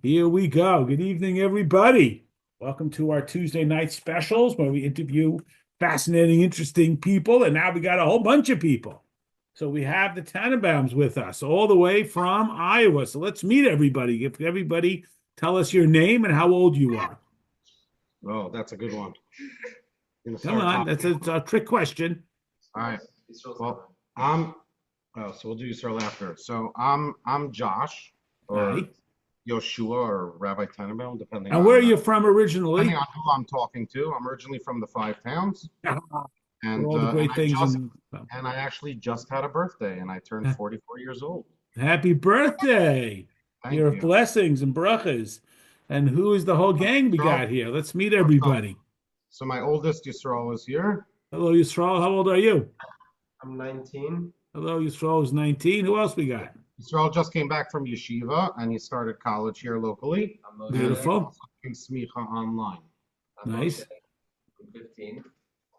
Here we go. Good evening, everybody. Welcome to our Tuesday night specials where we interview fascinating, interesting people. And now we got a whole bunch of people. So we have the Tannenbaums with us all the way from Iowa. So let's meet everybody. If everybody tell us your name and how old you are. Oh, that's a good one. Gonna Come start on, talking. that's a trick question. All right. Well, I'm. Oh, so we'll do Yisrael after. So I'm Josh, or Hi. Yoshua, or Rabbi Tenenbaum, And where are you from originally? depending on who I'm talking to. I'm originally from the Five Towns, For and all the uh, and great I things just in and I actually just had a birthday, and I turned 44 years old. Happy birthday. Thank Your you. blessings and brachas. And who is the whole gang we So, got here? Let's meet so, everybody. so my oldest Yisrael is here. Hello, Yisrael. How old are you? I'm 19. Hello, Yisrael is 19. Who else we got? Yisrael just came back from yeshiva, and he started college here locally, I'm Moshe. and he's Beautiful. also doing smicha online. I'm Nice. Moshe. I'm 15.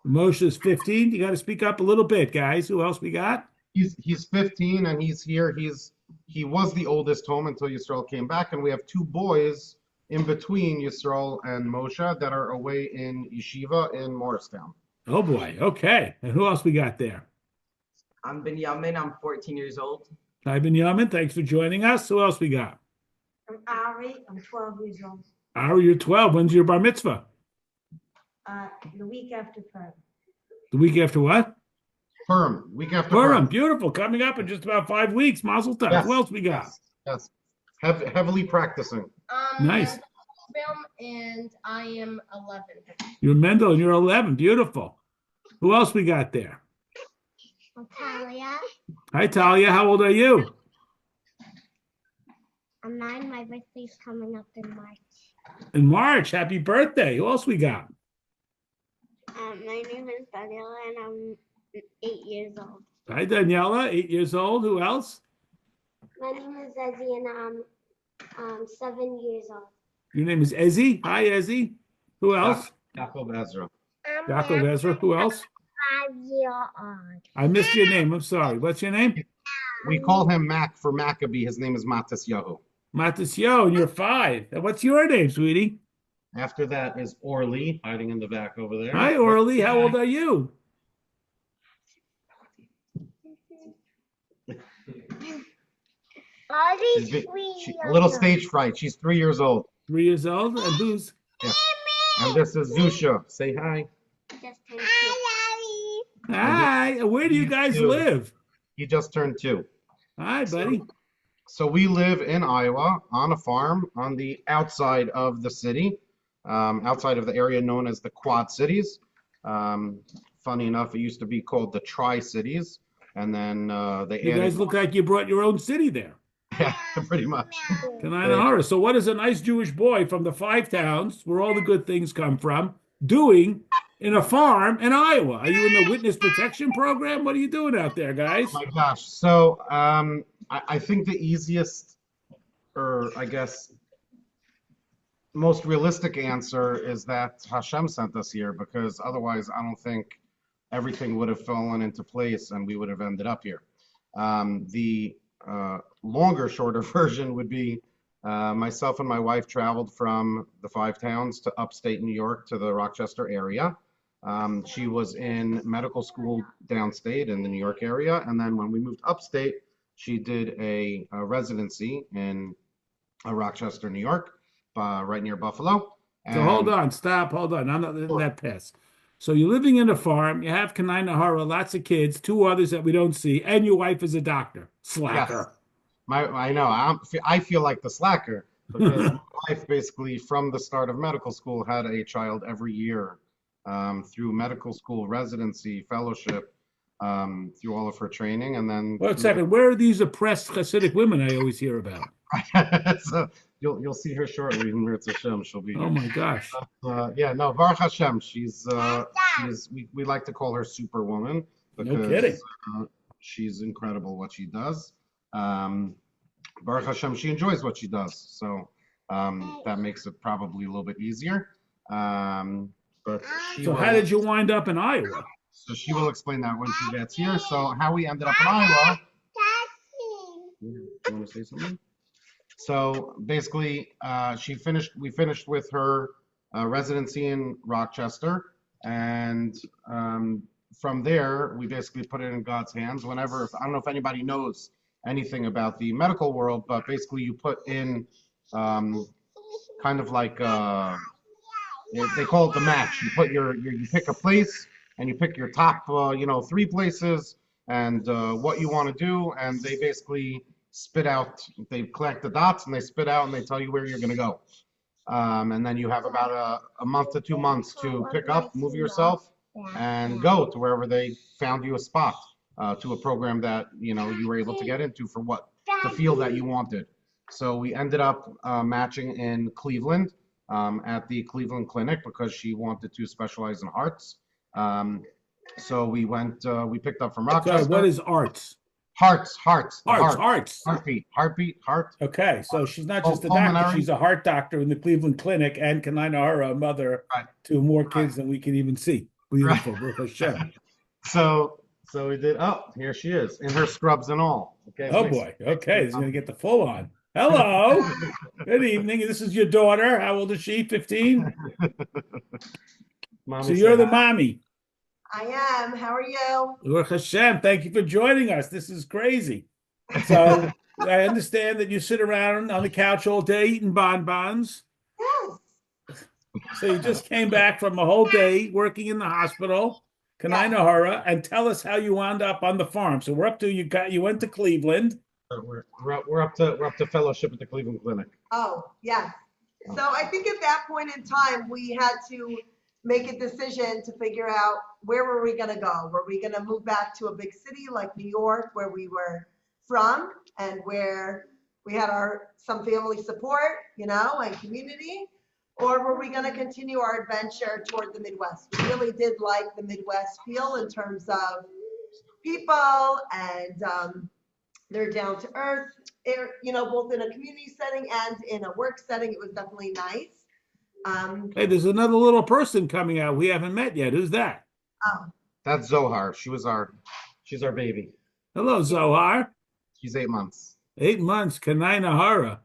Moshe is 15. You got to speak up a little bit, guys. Who else we got? He's 15 and he's here. He was the oldest home until Yisrael came back, and we have two boys in between Yisrael and Moshe that are away in yeshiva in Morristown. Oh boy. Okay. And who else we got there? I'm Benjamin. I'm 14 years old. Hi, Yamin. Thanks for joining us. Who else we got? I'm Ari. I'm 12 years old. Ari, you're 12. When's your bar mitzvah? The week after Purim. The week after what? Purim, week after Purim. Purim. Beautiful. Coming up in just about 5 weeks. Mazel tov. Yes, Who else we got? yes. Heavily practicing. Nice. Film, and I am 11. You're Mendel and you're 11. Beautiful. Who else we got there? Talia. Hi, Talia. How old are you? I'm 9. My birthday's coming up in March. In March. Happy birthday. Who else we got? My name is Daniela, and I'm 8 years old. Hi, Daniela. 8 years old. Who else? My name is Ezzy, and I'm 7 years old. Your name is Ezzy. Hi, Ezzy. Who else? Yaakov Ezra. Yaakov Ezra. Who else? 5-year-old. I missed your name. I'm sorry. What's your name? We call him Mac for Maccabee. His name is Matas Yahu. Matisyo, and you're 5. And what's your name, sweetie? After that is Orly, hiding in the back over there. Hi, Orly. How old are you? She's a little stage fright. She's 3 years old. 3 years old. And who's? Yeah. And this is Zusha. Say hi. Just turned 2. Hi. And where do you guys live? He just turned 2. Hi, buddy. So we live in Iowa on a farm on the outside of the city, outside of the area known as the Quad Cities. Funny enough, it used to be called the Tri-Cities, and then they You added. guys look like you brought your own city there. Yeah, pretty much. Kanina Horror. So, what is a nice Jewish boy from the 5 towns where all the good things come from doing in a farm in Iowa? Are you in the witness protection program? What are you doing out there, guys? Oh my gosh. So I think the easiest, or I guess most realistic answer is that Hashem sent us here, because otherwise I don't think everything would have fallen into place and we would have ended up here. The longer, shorter version would be myself and my wife traveled from the 5 towns to upstate New York to the Rochester area. She was in medical school downstate in the New York area, and then when we moved upstate, she did a residency in Rochester, New York, right near Buffalo. So hold on, stop, hold on. I'm not letting that pass. So you're living in a farm, you have Kanina Horror, lots of kids, 2 others that we don't see, and your wife is a doctor. Slacker. Yes. I know. I feel like the slacker, because my wife basically from the start of medical school had a child every year, through medical school, residency, fellowship, through all of her training, and then. Wait a second, where are these oppressed Hasidic women I always hear about? So you'll see her shortly in Mirz Hashem. She'll be. Oh my gosh. Yeah, no, Baruch Hashem. We like to call her Superwoman, because No kidding. She's incredible what she does. Baruch Hashem, she enjoys what she does, so that makes it probably a little bit easier. But So how did you wind up in Iowa? So she will explain that when she gets here. So how we ended up in Iowa. You want to say something? So basically, we finished with her residency in Rochester, and from there, we basically put it in God's hands. Whenever, I don't know if anybody knows anything about the medical world, but basically, you put in um, kind of like they call it the match. You put you pick a place and you pick your top, three places and what you want to do, and they basically spit out. They collect the dots and they spit out and they tell you where you're going to go. And then you have about a month to 2 months to pick up, move yourself, and go to wherever they found you a spot to a program that you were able to get into for what the field that you wanted. So we ended up matching in Cleveland at the Cleveland Clinic because she wanted to specialize in hearts. So we picked up from Sorry, Rochester. what is arts? Hearts, the Hearts, heart, hearts. heart. Okay, so she's not just a Pulmonary. doctor, she's a heart doctor in the Cleveland Clinic and Kanina Hara, a mother Right. to more kids than we can even see. Beautiful, Baruch Hashem. So we did. Oh, here she is in her scrubs and all. Okay. Oh boy. Okay, he's gonna get the full on. Hello. Good evening. This is your daughter. How old is she? 15? Mommy So you're said the hi. mommy. I am. How are you? Baruch Hashem, thank you for joining us. This is crazy. So I understand that you sit around on the couch all day eating bonbons. Yes. So you just came back from a whole day working in the hospital, Kanina Hara, and tell us how you wound up on the farm. So we're up to you went to Cleveland. We're up to fellowship at the Cleveland Clinic. Oh, yes. So I think at that point in time, we had to make a decision to figure out where were we going to go? Were we going to move back to a big city like New York, where we were from and where we had some family support, and community? Or were we going to continue our adventure toward the Midwest? We really did like the Midwest feel in terms of people and they're down to earth, both in a community setting and in a work setting. It was definitely nice. Hey, there's another little person coming out we haven't met yet. Who's that? That's Zohar. She's our baby. Hello, Zohar. She's 8 months. 8 months, Kanina Hara.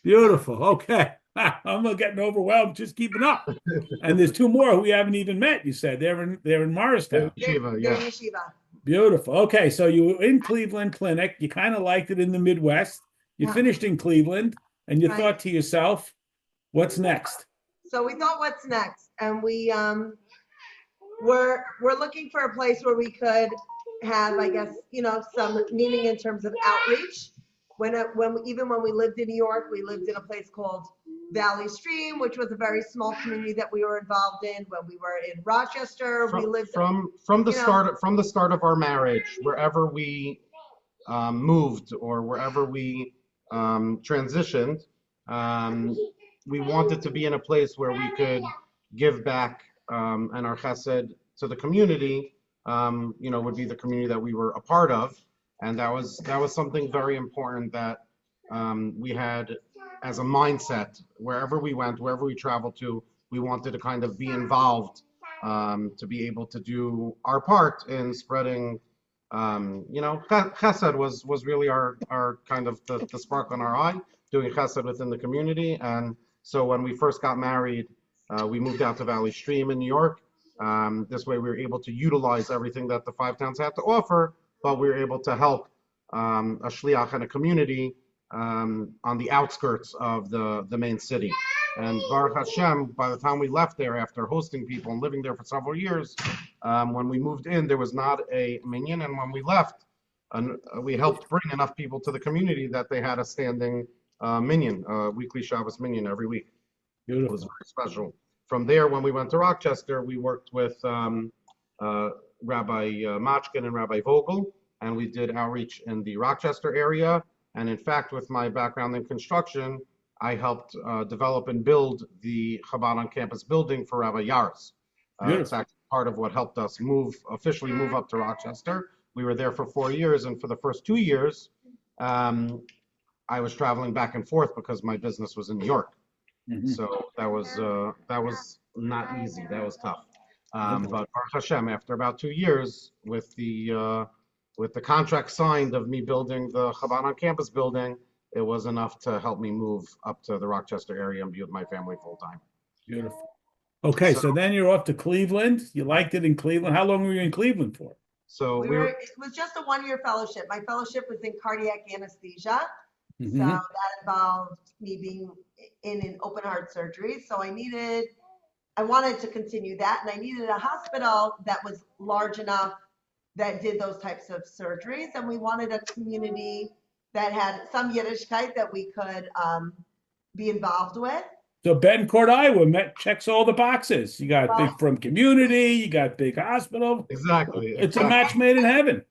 Beautiful. Okay. I'm getting overwhelmed just keeping up. And there's 2 more who we haven't even met, you said. They're in Morristown. Shiva, They're yeah. in Yeshiva. Beautiful. Okay, so you were in Cleveland Clinic. You kind of liked it in the Midwest. You Yeah. finished in Cleveland, and you Right. thought to yourself, what's next? So we thought, what's next? And we we're looking for a place where we could have, I guess, some meaning in terms of outreach. Even when we lived in New York, we lived in a place called Valley Stream, which was a very small community that we were involved in. When we were in Rochester, we lived From the start of our marriage, wherever we moved or wherever we transitioned, we wanted to be in a place where we could give back and our chesed to the community, would be the community that we were a part of. And that was something very important that we had as a mindset. Wherever we went, wherever we traveled to, we wanted to kind of be involved to be able to do our part in spreading. Chesed was really our kind of the spark on our eye, doing chesed within the community. And so when we first got married, we moved out to Valley Stream in New York. This way we were able to utilize everything that the 5 towns had to offer, but we were able to help a shliach and a community on the outskirts of the main city. And Baruch Hashem, by the time we left there after hosting people and living there for several years, when we moved in, there was not a minyan. And when we left, we helped bring enough people to the community that they had a standing minyan, weekly Shabbos minyan every week. Beautiful. It was very special. From there, when we went to Rochester, we worked with Rabbi Machkin and Rabbi Vogel, and we did outreach in the Rochester area. And in fact, with my background in construction, I helped develop and build the Chabad on campus building for Rabbi Yaris. It's actually part of what helped us officially move up to Rochester. We were there for 4 years, and for the first 2 years, I was traveling back and forth because my business was in New York. Mhm. So that was not easy. That was tough. But Baruch Hashem, after about 2 years, with the contract signed of me building the Chabad on campus building, it was enough to help me move up to the Rochester area and be with my family full time. Beautiful. Okay, so then you're off to Cleveland. You liked it in Cleveland. How long were you in Cleveland for? So It was just a 1-year fellowship. My fellowship was in cardiac anesthesia. So Mhm. that involved me being in an open heart surgery. So I wanted to continue that, and I needed a hospital that was large enough that did those types of surgeries. And we wanted a community that had some Yiddishkeit that we could be involved with. So Betancourt, Iowa, checks all the boxes. You got big from community, you got big hospital. exactly. It's a match made in heaven.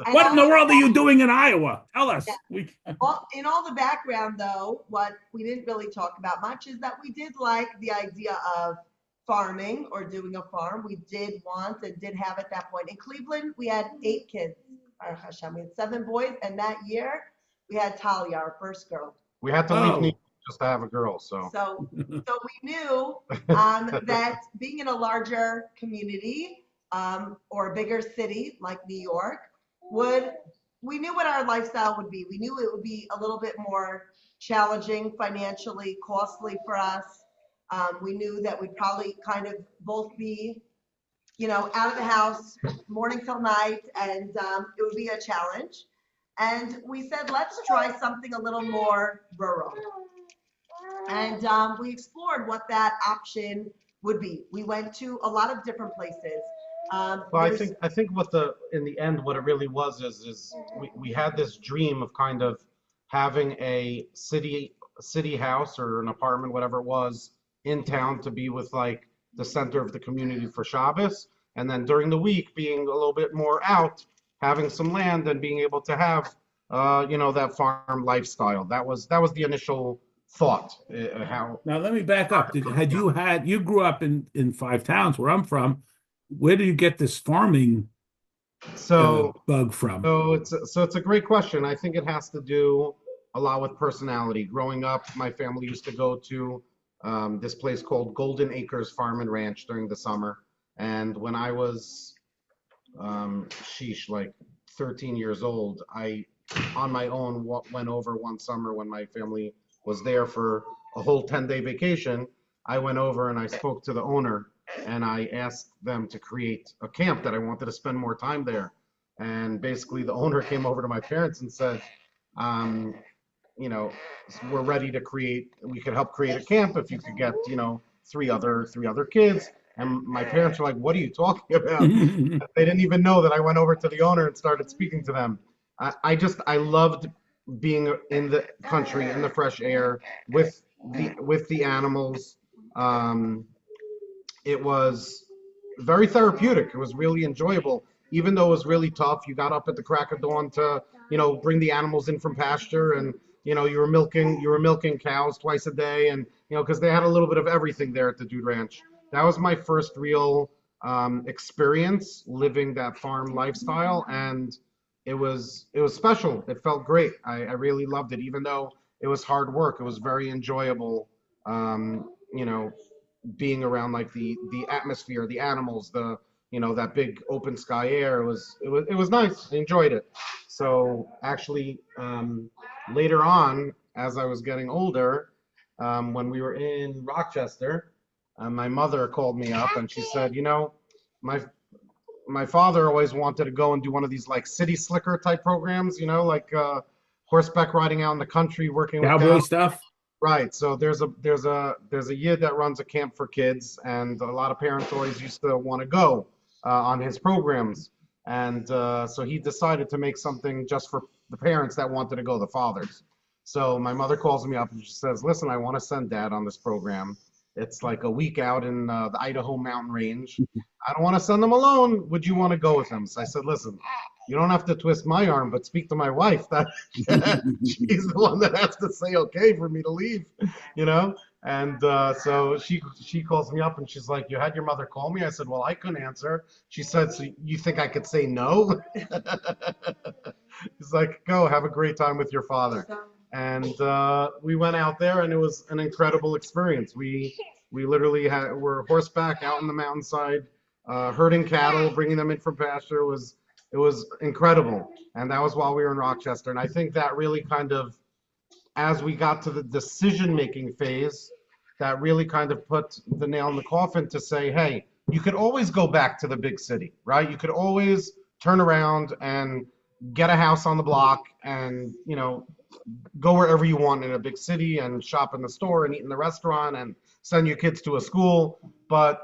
And What in the also- world are you doing in Iowa? Tell us. In all the background, though, what we didn't really talk about much is that we did like the idea of farming or doing a farm. We did want and did have at that point. In Cleveland, we had 8 kids. Baruch Hashem. We had 7 boys, and that year we had Talia, our first girl. We had to leave Oh. New York just to have a girl. So So we knew that being in a larger community or a bigger city like New York we knew what our lifestyle would be. We knew it would be a little bit more challenging financially, costly for us. We knew that we'd probably kind of both be, out of the house morning till night, and it would be a challenge. And we said, let's try something a little more rural. And we explored what that option would be. We went to a lot of different places. well, I think in the end, what it really was is we had this dream of kind of having a city house or an apartment, whatever it was, in town to be with like the center of the community for Shabbos, and then during the week being a little bit more out, having some land and being able to have that farm lifestyle. That was the initial thought. Now let me back up. You grew up in Five Towns where I'm from. Where do you get this farming bug from? So it's a great question. I think it has to do a lot with personality. Growing up, my family used to go to this place called Golden Acres Farm and Ranch during the summer. And when I was like 13 years old, I on my own went over one summer when my family was there for a whole 10-day vacation. I went over and I spoke to the owner, and I asked them to create a camp that I wanted to spend more time there. And basically the owner came over to my parents and said, we're ready to we could help create a camp if you could get, three other kids. And my parents were like, what are you talking about? They didn't even know that I went over to the owner and started speaking to them. I loved being in the country, in the fresh air, with the animals. It was very therapeutic. It was really enjoyable, even though it was really tough. You got up at the crack of dawn to, bring the animals in from pasture, and you were milking cows twice a day, and because they had a little bit of everything there at the Dude Ranch. That was my first real experience living that farm lifestyle, and it was special. It felt great. I really loved it, even though it was hard work. It was very enjoyable. Being around like the atmosphere, the animals, that big open sky air. It was nice. I enjoyed it. So actually, later on, as I was getting older, when we were in Rochester, my mother called me up and she said, my father always wanted to go and do one of these like city slicker type programs, like horseback riding out in the country, working with cowboy stuff. Right. So there's a yid that runs a camp for kids, and a lot of parents always used to want to go on his programs. And so he decided to make something just for the parents that wanted to go, the fathers. So my mother calls me up and she says, listen, I want to send Dad on this program. It's like a week out in the Idaho mountain range. I don't want to send him alone. Would you want to go with him? So I said, listen, you don't have to twist my arm, but speak to my wife. That she's the one that has to say okay for me to leave, And so she calls me up and she's like, you had your mother call me? I said, well, I couldn't answer. She said, so you think I could say no? He's like, go have a great time with your father. And we went out there, and it was an incredible experience. We literally were horseback out in the mountainside, herding cattle, bringing them in from pasture. It was incredible. And that was while we were in Rochester. And I think that really kind of as we got to the decision-making phase, that really kind of put the nail in the coffin to say, hey, you could always go back to the big city, right? You could always turn around and get a house on the block and, you know, go wherever you want in a big city and shop in the store and eat in the restaurant and send your kids to a school. But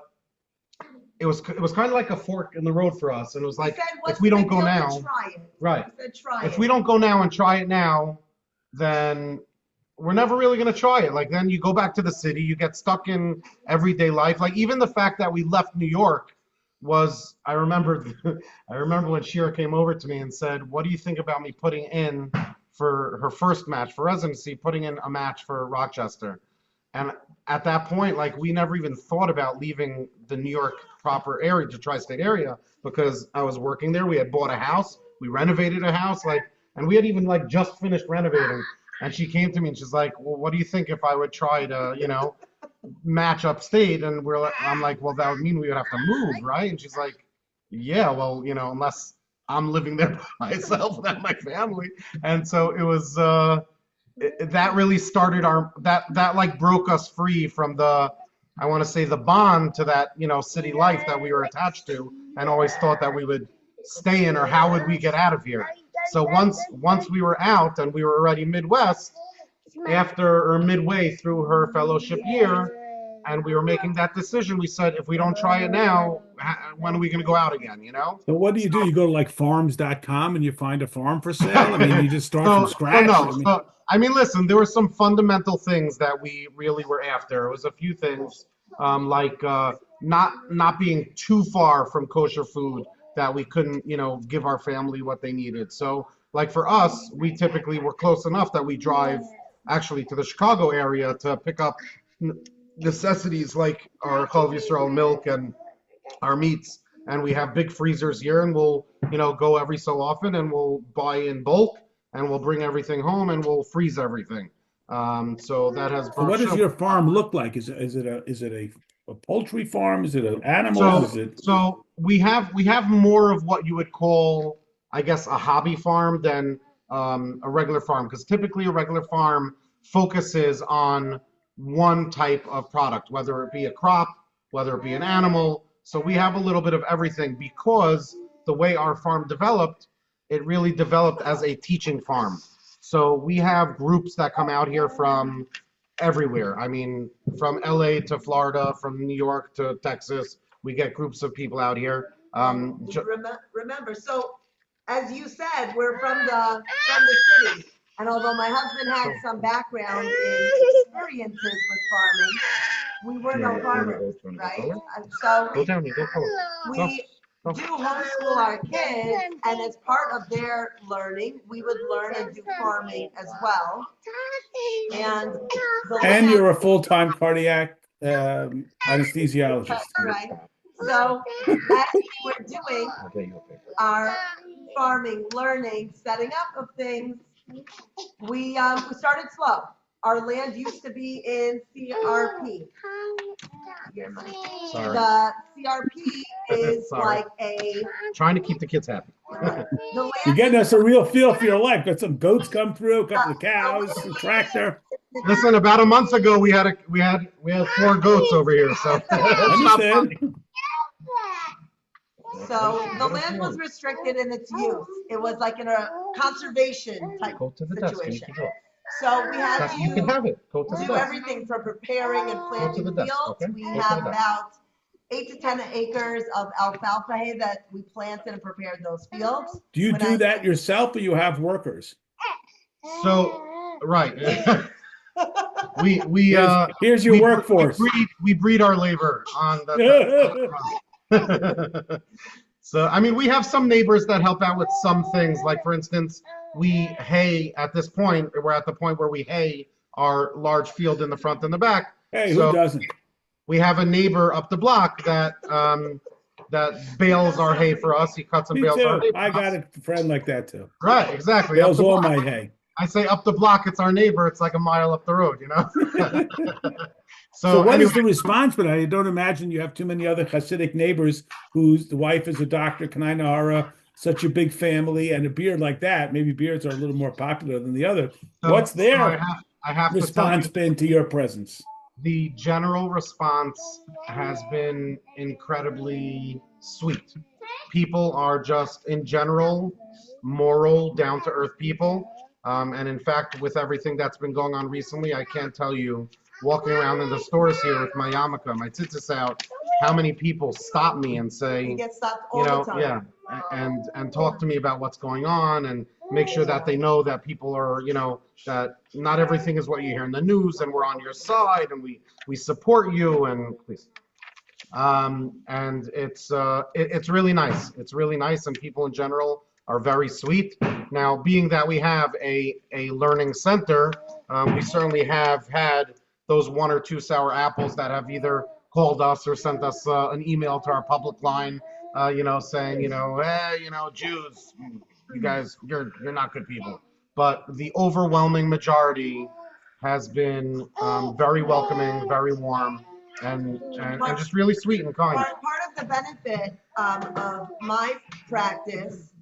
it was kind of like a fork in the road for us. And it was We like, said, what's if we the don't big go deal to now, try it? right. We said, try If it. we don't go now and try it now, then we're never really going to try it. Like, then you go back to the city, you get stuck in everyday life. Like, even the fact that we left New York was, I remember when Shira came over to me and said, what do you think about me putting in for her first match for residency, putting in a match for Rochester? And at that point, like, we never even thought about leaving the New York proper area, the tri-state area, because I was working there. We had bought a house, we renovated a house, like, and we had even like just finished renovating. And she came to me and she's like, well, what do you think if I would try to, you know, match upstate? And I'm like, well, that would mean we would have to move, right? And she's like, yeah, well, you know, unless I'm living there by myself, not my family. And so it was, that really started that like broke us free from the, I want to say, the bond to that, you know, city life that we were attached to and always thought that we would stay in, or how would we get out of here? So once we were out and we were already Midwest, after or midway through her fellowship year, and we were making that decision, we said, if we don't try it now, when are we going to go out again, you know? So what do? You go to like farms.com and you find a farm for sale? I mean, you just start from scratch? I mean, listen, there were some fundamental things that we really were after. It was a few things, like not being too far from kosher food that we couldn't, you know, give our family what they needed. So, like for us, we typically were close enough that we drive actually to the Chicago area to pick up necessities like our Chalav Yisrael milk and our meats. And we have big freezers here, and we'll, you know, go every so often and we'll buy in bulk and we'll bring everything home and we'll freeze everything. So that has. So what does your farm look like? Is it a poultry farm? Is it an animal? So we have more of what you would call, I guess, a hobby farm than a regular farm, because typically a regular farm focuses on one type of product, whether it be a crop, whether it be an animal. So we have a little bit of everything, because the way our farm developed, it really developed as a teaching farm. So we have groups that come out here from everywhere. I mean, from LA to Florida, from New York to Texas, we get groups of people out here. Remember, so as you said, we're from the city, and although my husband had some background in experiences with farming, we were no farmers, right? And so we do homeschool our kids, and as part of their learning, we would learn and do farming as well. And you're a full-time cardiac anesthesiologist. Right. So as we're doing our farming, learning, setting up of things, we started slow. Our land used to be in CRP. Sorry. The CRP is like a. Trying to keep the kids happy. You're getting us a real feel for your life. Got some goats come through, a couple of cows, a tractor. Listen, about a month ago we had 4 goats over here. So So the land was restricted in its use. It was like in a conservation type situation. So we had to do everything from preparing and planting fields. We have about 8 to 10 acres of alfalfa hay that we planted and prepared those fields. Do you do that yourself, or you have workers? So, right. Here's your workforce. We breed our labor on the. So, I mean, we have some neighbors that help out with some things. Like, for instance, we hay at this point. We're at the point where we hay our large field in the front and the back. Hey, who doesn't? We have a neighbor up the block that bales our hay for us. He cuts and bales our hay. I got a friend like that too. Right, exactly. Bales all my hay. I say up the block, it's our neighbor. It's like a mile up the road, you know? So what is the response? But I don't imagine you have too many other Hasidic neighbors whose the wife is a doctor, Kanai Nahara, such a big family and a beard like that, maybe beards are a little more popular than the other. So, What's so I their have, I have to tell response you, been to your presence? the general response has been incredibly sweet. People are just, in general, moral, down to earth people. And in fact, with everything that's been going on recently, I can't tell you, walking around in the stores here with my yarmulke, my tzitzis out, how many people stop me and We say, get stopped you all know, the time. yeah, and talk to me about what's going on and make sure that they know that people are, that not everything is what you hear in the news, and we're on your side, and we support you, and please. And it's really nice. It's really nice, and people in general are very sweet. Now, being that we have a learning center, we certainly have had those one or two sour apples that have either called us or sent us an email to our public line, saying, hey, Jews, you guys, you're not good people. But the overwhelming majority has been very welcoming, very warm, and just really sweet and kind. Part of the benefit of my practice,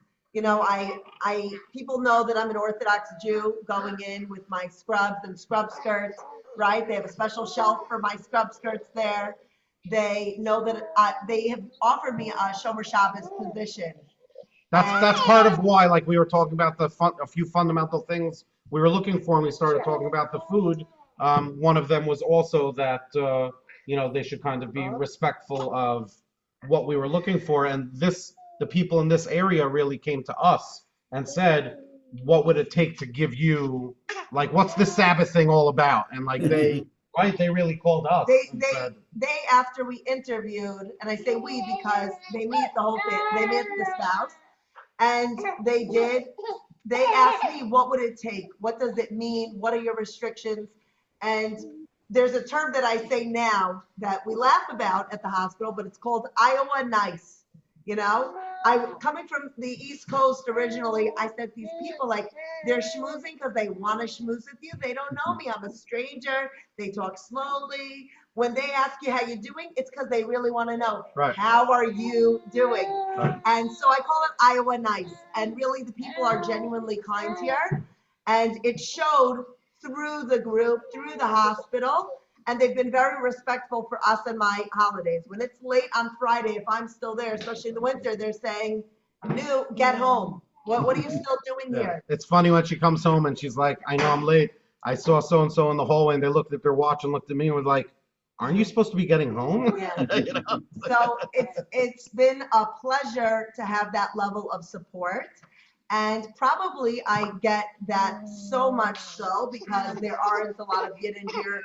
people know that I'm an Orthodox Jew going in with my scrubs and scrub skirts, right? They have a special shelf for my scrub skirts there. They know that they have offered me a Shomer Shabbos position. That's part of why, like we were talking about a few fundamental things we were looking for, and we started talking about the food. One of them was also that they should kind of be respectful of what we were looking for, and the people in this area really came to us and said, what would it take to give you, like, what's this Sabbath thing all about? And like they really called us. They after we interviewed, and I say we because they meet the whole thing, they meet the spouse, and they asked me, what would it take? What does it mean? What are your restrictions? And there's a term that I say now that we laugh about at the hospital, but it's called Iowa nice. Coming from the East Coast originally, I said these people, like, they're schmoozing because they want to schmooze with you. They don't know me. I'm a stranger. They talk slowly. When they ask you how you're doing, it's because they really want to know, Right. How are you doing? Right. And so I call it Iowa nice. And really, the people are genuinely kind here. And it showed through the group, through the hospital. And they've been very respectful for us and my holidays. When it's late on Friday, if I'm still there, especially in the winter, they're saying, get home. What are you still doing here? It's funny when she comes home and she's like, I know I'm late. I saw so-and-so in the hallway, and they looked at their watch and looked at me and was like, aren't you supposed to be getting home? Yeah. So it's been a pleasure to have that level of support. And probably I get that so much so because there aren't a lot of Yidden here,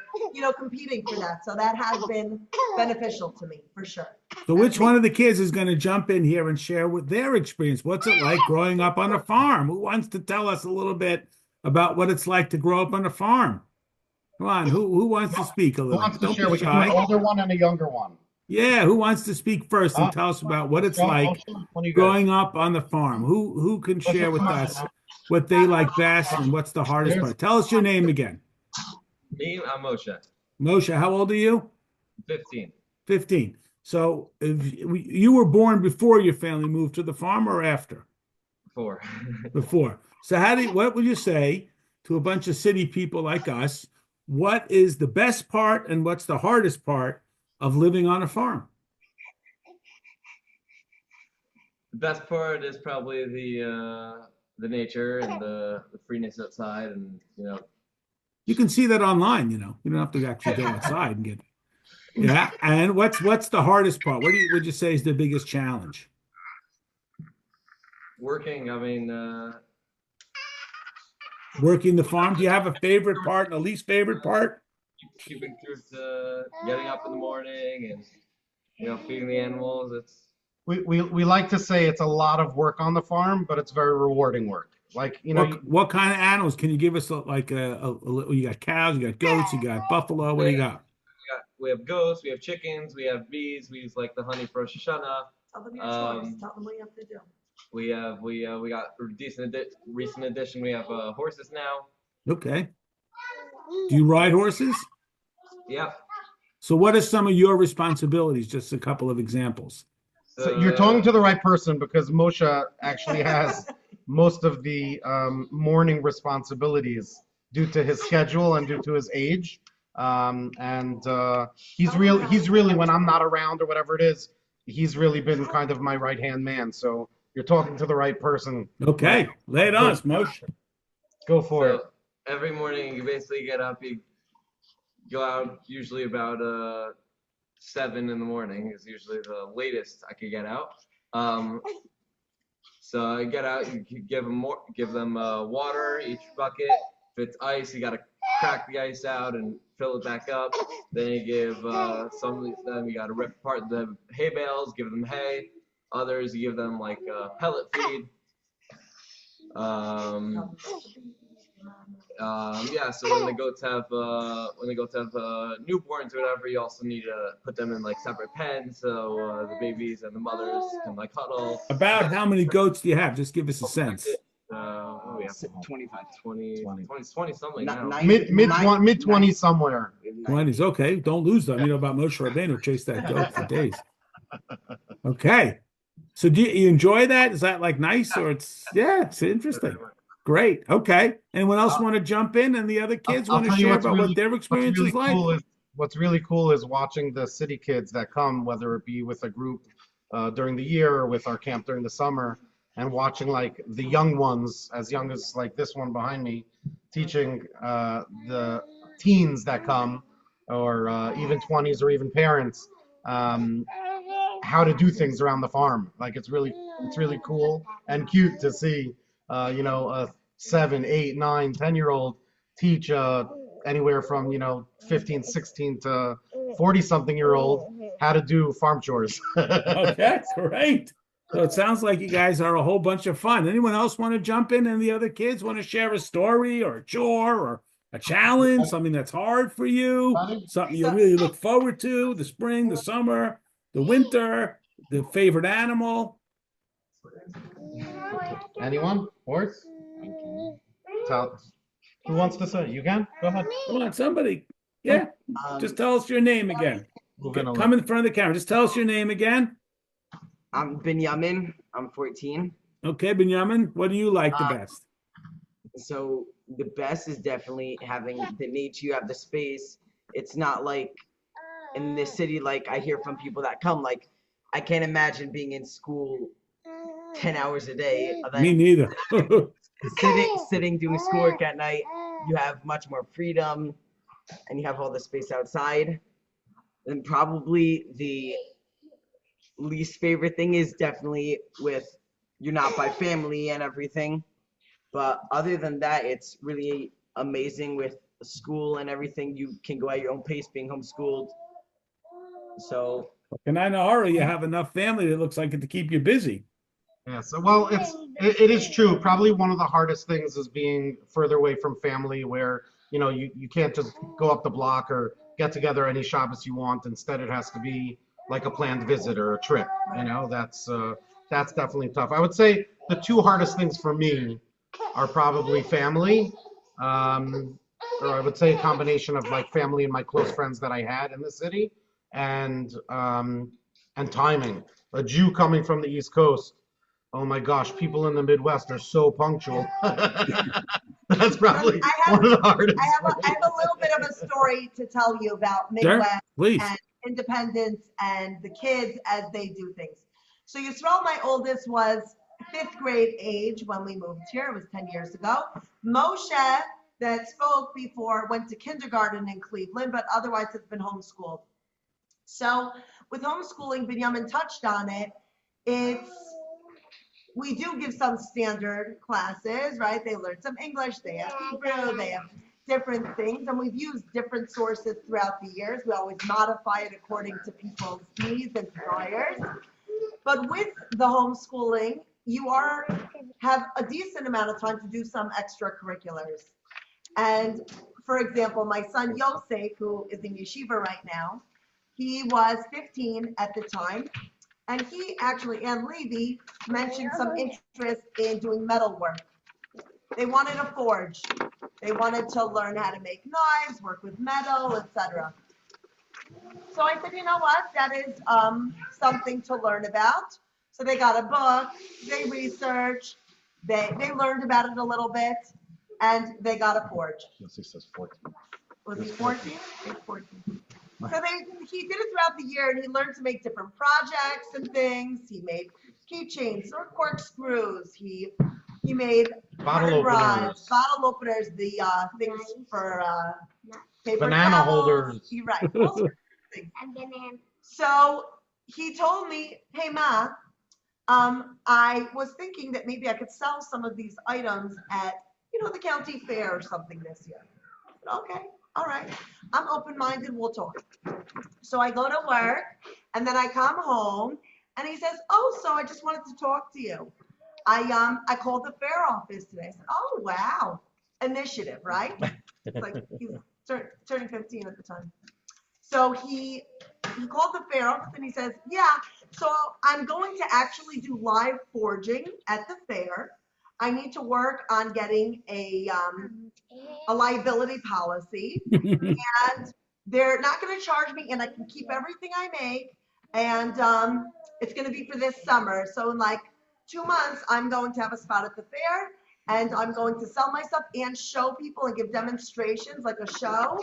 competing for that. So that has been beneficial to me, for sure. So which one of the kids is going to jump in here and share with their experience? What's it like growing up on a farm? Who wants to tell us a little bit about what it's like to grow up on a farm? Come on, who wants to speak a Who little? wants to Don't share? be We can do shy. an older one and a younger one. Yeah, who wants to speak first and tell us about what it's like One of you guys. growing up on the farm? Who can share with us what they like best and what's the hardest part? Tell us your name again. Me, I'm Moshe. Moshe, how old are you? 15. 15. So you were born before your family moved to the farm or after? 4. Before. So what would you say to a bunch of city people like us? What is the best part and what's the hardest part of living on a farm? The best part is probably the nature and the freeness outside, and You can see that online, you don't have to actually go outside and get. Yeah. And what's the hardest part? What would you say is the biggest challenge? working. I mean, Working the farm. Do you have a favorite part and a least favorite part? keeping through to getting up in the morning and feeding the animals. It's We like to say it's a lot of work on the farm, but it's very rewarding work. Like, What kind of animals? Can you give us you got cows, you got goats, you got buffalo. What do you got? we have goats, we have chickens, we have bees. We use like the honey for Rosh Hashanah. Tell them your chores. Tell them what you have to do. We got a recent addition. We have horses now. Okay. Do you ride horses? Yep. So what are some of your responsibilities? Just a couple of examples. So you're talking to the right person because Moshe actually has most of the morning responsibilities due to his schedule and due to his age. He's really, when I'm not around or whatever it is, he's really been kind of my right-hand man. So you're talking to the right person. Okay, lay it on us, Moshe. Go for it. Every morning you basically get up, you go out usually about 7 in the morning is usually the latest I could get out. So I get out, you give them water, each bucket. If it's ice, you gotta crack the ice out and fill it back up. Then you give some of them, you gotta rip apart the hay bales, give them hay. Others, you give them like pellet feed. Yeah, so when they go to have newborns or whatever, you also need to put them in like separate pens so the babies and the mothers can like huddle. About how many goats do you have? Just give us a sense. What do we have? 25. 20 something now. Mid 20s somewhere. 20s. Okay, don't lose them. You know about Moshe Rabbeinu, chase that goat for days. Okay. So do you enjoy that? Is that like nice or it's interesting. Great. Okay. Anyone else want to jump in and the other kids want to share about what their experience is like? What's really cool is watching the city kids that come, whether it be with a group during the year or with our camp during the summer, and watching like the young ones, as young as like this one behind me, teaching the teens that come, or even 20s or even parents, how to do things around the farm. Like it's really cool and cute to see, a 7, 8, 9, 10-year-old teach anywhere from 15, 16 to 40-something-year-old how to do farm chores. Okay, great. So it sounds like you guys are a whole bunch of fun. Anyone else want to jump in and the other kids want to share a story or a chore or a challenge, something that's hard for you, something you really look forward to, the spring, the summer, the winter, the favorite animal? Anyone? Horse? Who wants to say? You can? Go ahead. Come on, somebody. Yeah. Just tell us your name again. Come in front of the camera. Just tell us your name again. I'm Binyamin. I'm 14. Okay, Benjamin, what do you like the best? So the best is definitely having the nature. You have the space. It's not like in this city, like I hear from people that come, like I can't imagine being in school 10 hours a day. Me neither. sitting doing schoolwork at night. You have much more freedom and you have all the space outside. And probably the least favorite thing is definitely with you're not by family and everything. But other than that, it's really amazing with school and everything. You can go at your own pace being homeschooled. So in Anahara, you have enough family that looks like it to keep you busy. Yeah, so well, it is true. Probably one of the hardest things is being further away from family, where you can't just go up the block or get together any Shabbos you want. Instead, it has to be like a planned visit or a trip. That's definitely tough. I would say the two hardest things for me are probably family, or I would say a combination of like family and my close friends that I had in the city, and timing. A Jew coming from the East Coast. Oh my gosh, people in the Midwest are so punctual. That's probably one of the hardest. I have a little bit of a story to tell you about Midwest and independence and the kids as they do things. So Yisrael, my oldest, was 5th grade age when we moved here. It was 10 years ago. Moshe, that spoke before, went to kindergarten in Cleveland, but otherwise has been homeschooled. So with homeschooling, Binyamin touched on it. We do give some standard classes, right? They learn some English, they have Hebrew, they have different things, and we've used different sources throughout the years. We always modify it according to people's needs and desires. But with the homeschooling, you have a decent amount of time to do some extracurriculars. And for example, my son Yosef, who is in yeshiva right now, he was 15 at the time. And he actually, and Levy, mentioned some interest in doing metal work. They wanted a forge. They wanted to learn how to make knives, work with metal, etc. So I said, you know what? That is something to learn about. So they got a book, they researched, they learned about it a little bit, and they got a forge. Yes, he says 14. Was he 14? He's 14. So he did it throughout the year, and he learned to make different projects and things. He made keychains or corkscrews. He made Bottle curtain rods, openers. bottle openers, the things for paper Banana towels. holders. You're right. All sorts of things. And banana. So he told me, "Hey Ma, I was thinking that maybe I could sell some of these items at, the county fair or something this year." I said, "Okay, all right. I'm open-minded. We'll talk." So I go to work, and then I come home, and he says, "Oh, so I just wanted to talk to you. I called the fair office today." I said, "Oh, wow, initiative, right?" It's like he's turning 15 at the time. So he called the fair office and he says, "Yeah, so I'm going to actually do live forging at the fair. I need to work on getting a liability policy, and they're not going to charge me, and I can keep everything I make, and it's going to be for this summer. So in like 2 months, I'm going to have a spot at the fair, and I'm going to sell my stuff and show people and give demonstrations, like a show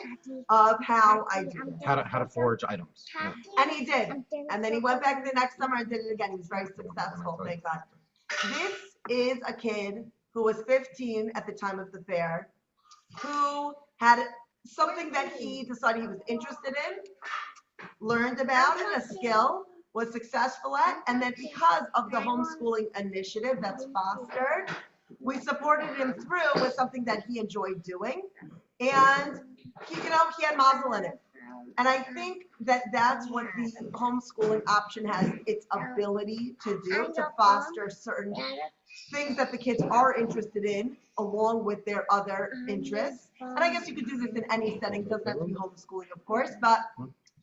of how I do it." How to forge items. Yeah. And he did. And then he went back the next summer and did it again. He was very successful, thank God. This is a kid who was 15 at the time of the fair, who had something that he decided he was interested in, learned about it, a skill, was successful at, and then because of the homeschooling initiative that's fostered, we supported him through with something that he enjoyed doing, and he had mazel in it. And I think that that's what the homeschooling option has its ability to do, to foster certain things that the kids are interested in along with their other interests. And I guess you could do this in any setting, it doesn't have to be homeschooling, of course, but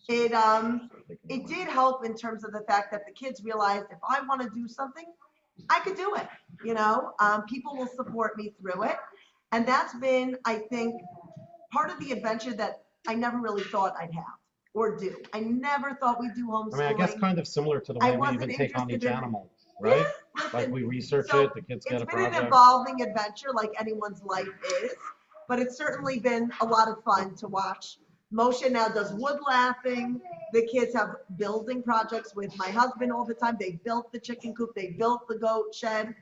it did help in terms of the fact that the kids realized if I want to do something, I could do it. People will support me through it. And that's been, I think, part of the adventure that I never really thought I'd have or do. I never thought we'd do homeschooling. I mean, I guess kind of similar to the way we even take on each animal, right? Like we research it, the kids get a project. It's been an evolving adventure like anyone's life is, but it's certainly been a lot of fun to watch. Moshe now does wood laughing. The kids have building projects with my husband all the time. They built the chicken coop. They built the goat shed.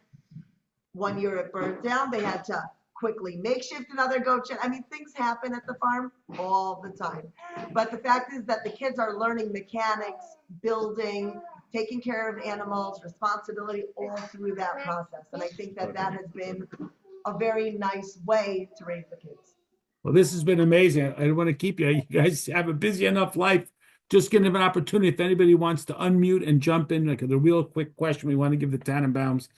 One year it burned down. They had to quickly makeshift another goat shed. I mean, things happen at the farm all the time. But the fact is that the kids are learning mechanics, building, taking care of animals, responsibility all through that process. And I think that that has been a very nice way to raise the kids. Well, this has been amazing. I don't want to keep you. You guys have a busy enough life. Just give them an opportunity. If anybody wants to unmute and jump in, like the real quick question, we want to give the Tannenbaums,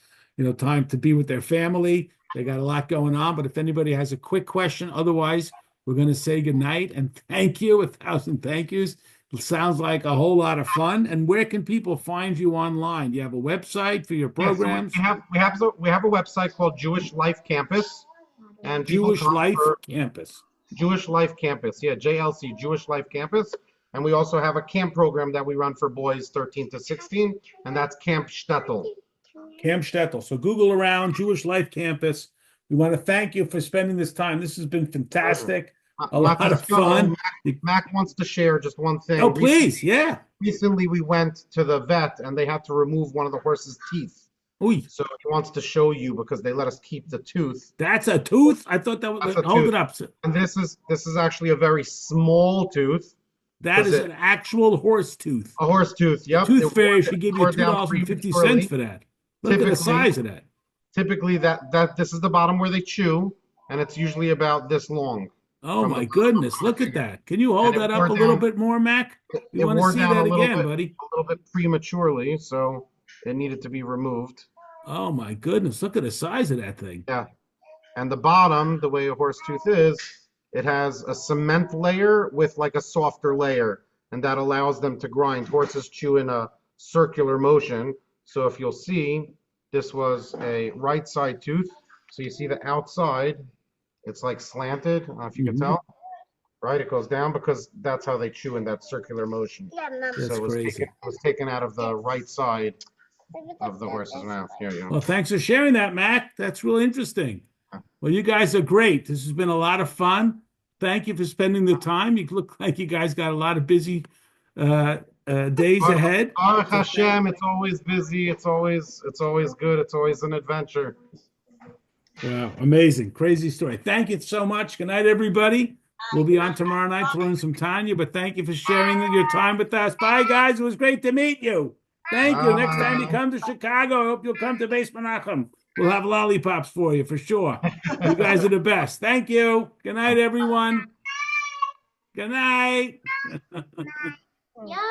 time to be with their family. They got a lot going on, but if anybody has a quick question, otherwise, we're going to say goodnight and thank you, 1,000 thank yous. It sounds like a whole lot of fun. And where can people find you online? Do you have a website for your programs? Yeah, so we have a website called Jewish Life Campus. And Jewish Life Campus. Jewish Life Campus, yeah, JLC, Jewish Life Campus. And we also have a camp program that we run for boys 13 to 16, and that's Camp Shtetl. Camp Shtetl. So Google around Jewish Life Campus. We want to thank you for spending this time. This has been fantastic. A lot of fun. Mac wants to share just one thing. Oh, please, yeah. Recently, we went to the vet, and they had to remove one of the horse's teeth. Oy. So he wants to show you because they let us keep the tooth. That's a tooth? I thought that was hold it up. And this is actually a very small tooth. That is an actual horse tooth. A horse tooth, yep. Tooth Fairy should give you $2.50 for that. Look at the size of that. Typically this is the bottom where they chew, and it's usually about this long. Oh my goodness, look at that. Can you hold that up a little bit more, Mac? You want to see that again, buddy? A little bit prematurely, so it needed to be removed. Oh my goodness, look at the size of that thing. Yeah. And the bottom, the way a horse tooth is, it has a cement layer with like a softer layer, and that allows them to grind. Horses chew in a circular motion. So if you'll see, this was a right side tooth. So you see the outside, it's like slanted. I don't know if you can tell. right? It goes down because that's how they chew in that circular motion. That's So crazy. it was taken out of the right side of the horse's mouth. Here you go. Well, thanks for sharing that, Mac. That's real interesting. Well, you guys are great. This has been a lot of fun. Thank you for spending the time. You look like you guys got a lot of busy days ahead. Baruch Hashem, it's always busy. It's always good. It's always an adventure. Wow, amazing. Crazy story. Thank you so much. Good night, everybody. We'll be on tomorrow night to learn some Tanya, but thank you for sharing your time with us. Bye, guys. It was great to meet you. Thank you. Next time you come to Chicago, I hope you'll come to Base Menachem. We'll have lollipops for you for sure. You guys are the best. Thank you. Good night, everyone. Good night.